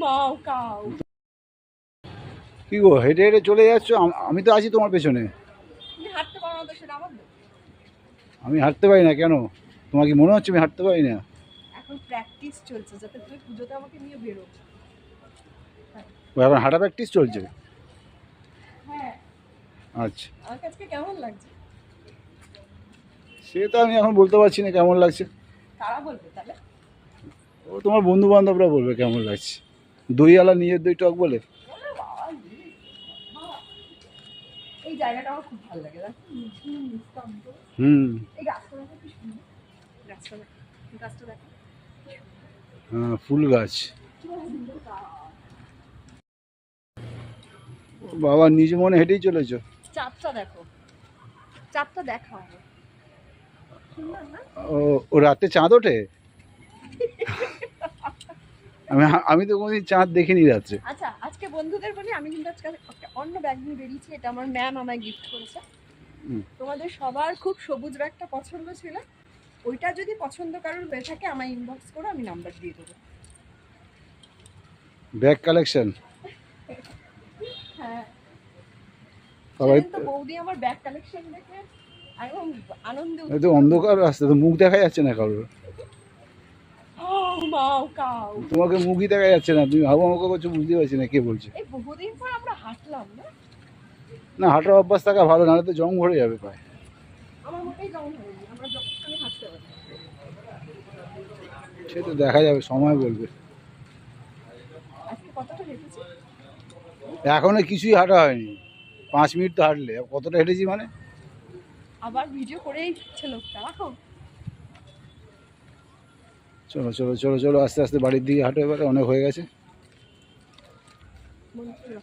মাও কাউ। কি গো হেঁটে হেঁটে চলে যাচ্ছ? আমি তো আছি তোমার পেছনে। তুমি হাঁটতে পারো না তো সেটা আমার দোষ। আমি হাঁটতে পারি না কেন? তোমার কি মনে হচ্ছে আমি হাঁটতে পারি না? এখন প্র্যাকটিস চলছে যাতে তুমি পুজোতে আমাকে নিয়ে বেরো। ও এখন হাঁটা প্র্যাকটিস চলছে? হ্যাঁ। আচ্ছা, আমার কাছে কেমন লাগছে? সে তো আমি এখন বলতে পারছি না কেমন লাগছে। কারা বলবে তাহলে? ও তোমার বন্ধু বান্ধবরা বলবে কেমন লাগছে। দইওয়ালা নিজের দই টক বলে। এই জায়গাটা আমার খুব ভালো লাগে। হুম। এই গাছটা দেখো কি সুন্দর। গাছটা দেখো, গাছটা দেখো। হ্যাঁ, ফুল গাছ। বাবা নিজ মনে হেঁটেই চলেছো? চাঁদটা দেখো, চাঁদটা দেখাও। সুন্দর না? ও ও রাতে চাঁদ ওঠে? আমি আমি তো কোনোদিন চাঁদ দেখিনি রাত্রে। আচ্ছা, আজকে বন্ধুদের বলি আমি কিন্তু আজকে একটা অন্য ব্যাগ নিয়ে বেরিয়েছি। এটা আমার ম্যাম আমায় গিফট করেছে। তোমাদের সবার খুব সবুজ ব্যাগটা পছন্দ ছিল। ওইটা যদি পছন্দ কারোর হয়ে থাকে আমায় ইনবক্স করো, আমি নাম্বার দিয়ে দেবো। Bag collection. হ্যাঁ, সবাই সেদিন তো বৌদি আমার ব্যাগ কালেকশন দেখে একদম আনন্দে তো অন্ধকার রাস্তা, তো মুখ দেখা যাচ্ছে না কারোর। মাও কাউ। তোমাকে মুখই দেখা যাচ্ছে না, তুমি হাবো আমাকে করছো, বুঝতে পারছি না কে বলছে। এই বহুদিন পর আমরা হাঁটলাম না? না, হাঁটার অভ্যাস থাকা ভালো, নাহলে তো জং ভরে যাবে পায়ে। আমার মোটেই জং হয়নি, আমরা যতক্ষণ হাঁটতে পারি। সে তো দেখা যাবে, সময় বলবে। আজকে কতটা হেঁটেছি? এখনো কিছুই হাঁটা হয়নি। 5 মিনিট তো হাঁটলে, কতটা হেঁটেছি মানে? আবার ভিডিও করেই দিচ্ছে লোকটা। রাখো। চলো চলো চলো চলো, আস্তে আস্তে বাড়ির দিকে হাঁটো, এবারে অনেক হয়ে গেছে। বন্ধুরা